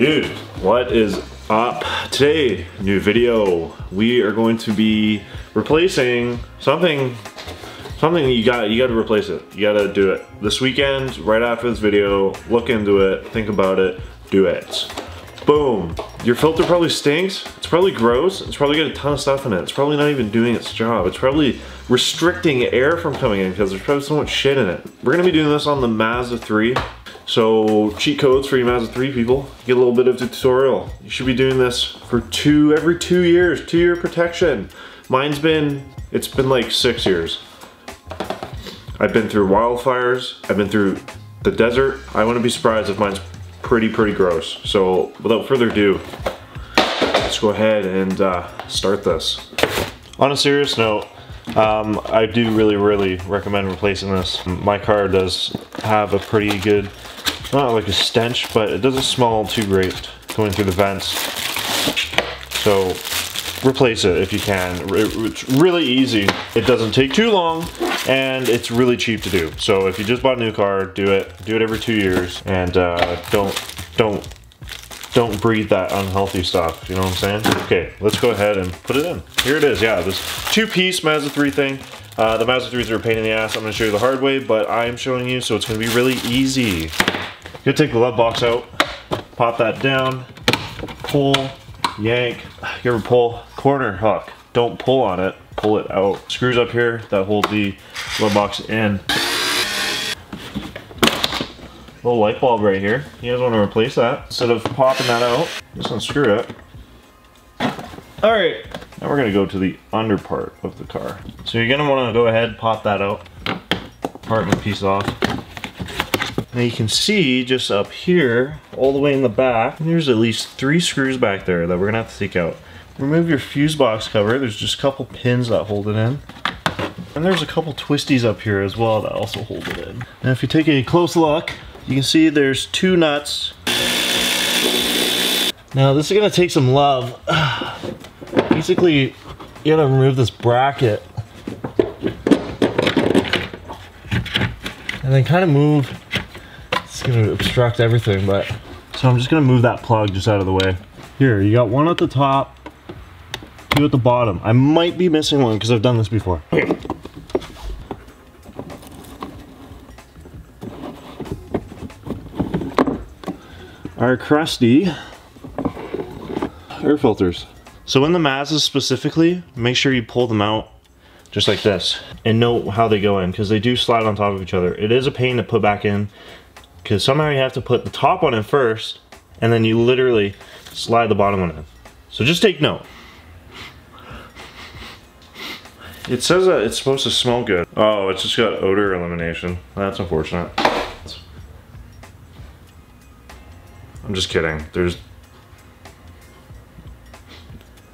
Dude, what is up? Today, new video. We are going to be replacing something you gotta replace it. You gotta do it. This weekend, right after this video, look into it, think about it, do it. Boom. Your filter probably stinks. It's probably gross. It's probably got a ton of stuff in it. It's probably not even doing its job. It's probably restricting air from coming in because there's probably so much shit in it. We're gonna be doing this on the Mazda 3. So cheat codes for you Mazda 3 people. Get a little bit of the tutorial. You should be doing this for every 2 years, 2-year protection. It's been like 6 years. I've been through wildfires. I've been through the desert. I wouldn't be surprised if mine's pretty gross. So without further ado, let's go ahead and start this. On a serious note, I do really recommend replacing this. My car does have a pretty good, not like a stench, but it doesn't smell too great going through the vents. So replace it if you can. It's really easy. It doesn't take too long and it's really cheap to do. So if you just bought a new car, do it every 2 years, and don't breathe that unhealthy stuff, you know what I'm saying? Okay, let's go ahead and put it in. Here it is, yeah, this 2-piece Mazda 3 thing. The Mazda 3s are a pain in the ass. I'm gonna show you the hard way, but I'm showing you, so it's gonna be really easy. You're gonna take the glove box out, pop that down, pull, yank, give it a pull, corner hook. Don't pull on it, pull it out. Screws up here that hold the glove box in. Little light bulb right here. You guys want to replace that. Instead of popping that out, just unscrew it. Alright, now we're gonna go to the under part of the car. So you're gonna wanna go ahead, pop that out, part the piece off. Now you can see just up here, all the way in the back, there's at least 3 screws back there that we're gonna have to take out. Remove your fuse box cover. There's just a couple pins that hold it in. And there's a couple twisties up here as well that also hold it in. Now if you take a close look, you can see there's 2 nuts. Now this is gonna take some love. Basically, you gotta remove this bracket and then kind of move. It's gonna obstruct everything, but so I'm just gonna move that plug just out of the way. Here, you got 1 at the top, 2 at the bottom. I might be missing one because I've done this before. Okay. Our crusty air filters. So in the Mazdas specifically, make sure you pull them out just like this and note how they go in, because they do slide on top of each other. It is a pain to put back in because somehow you have to put the top one in first and then you literally slide the bottom one in. So just take note. It says that it's supposed to smell good. Oh, it's just got odor elimination. That's unfortunate. I'm just kidding. It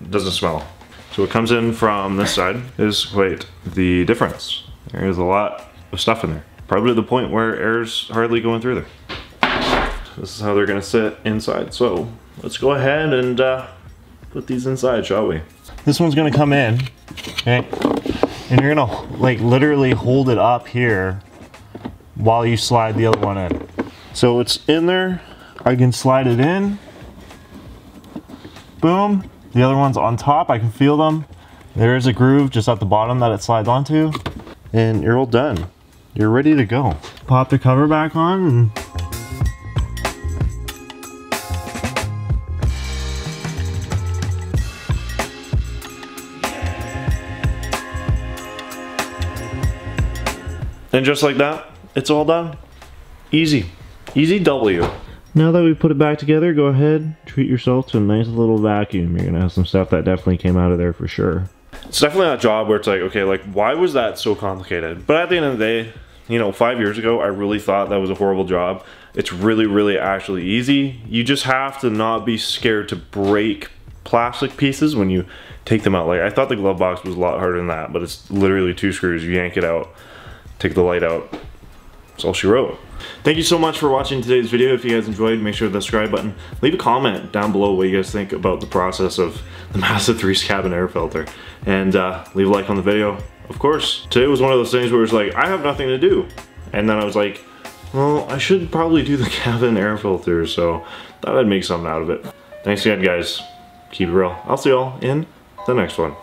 doesn't smell. So what comes in from this side is quite the difference. There's a lot of stuff in there. Probably to the point where air's hardly going through there. This is how they're gonna sit inside. So let's go ahead and put these inside, shall we? This one's gonna come in, okay? And you're gonna like literally hold it up here while you slide the other one in. So it's in there. I can slide it in, boom. The other one's on top, I can feel them. There is a groove just at the bottom that it slides onto, and you're all done. You're ready to go. Pop the cover back on, and and just like that, it's all done. Easy. Easy W. Now that we've put it back together, go ahead, treat yourself to a nice little vacuum. You're gonna have some stuff that definitely came out of there for sure. It's definitely not a job where it's like, okay, like why was that so complicated? But at the end of the day, you know, 5 years ago, I really thought that was a horrible job. It's really actually easy. You just have to not be scared to break plastic pieces when you take them out. Like I thought the glove box was a lot harder than that, but it's literally 2 screws. You yank it out, take the light out. That's all she wrote. Thank you so much for watching today's video. If you guys enjoyed, make sure to hit the subscribe button. Leave a comment down below what you guys think about the process of the Mazda 3's cabin air filter. And leave a like on the video. Of course, today was one of those things where it's like, I have nothing to do. And then I was like, well, I should probably do the cabin air filter, so thought I'd make something out of it. Thanks again, guys. Keep it real. I'll see y'all in the next one.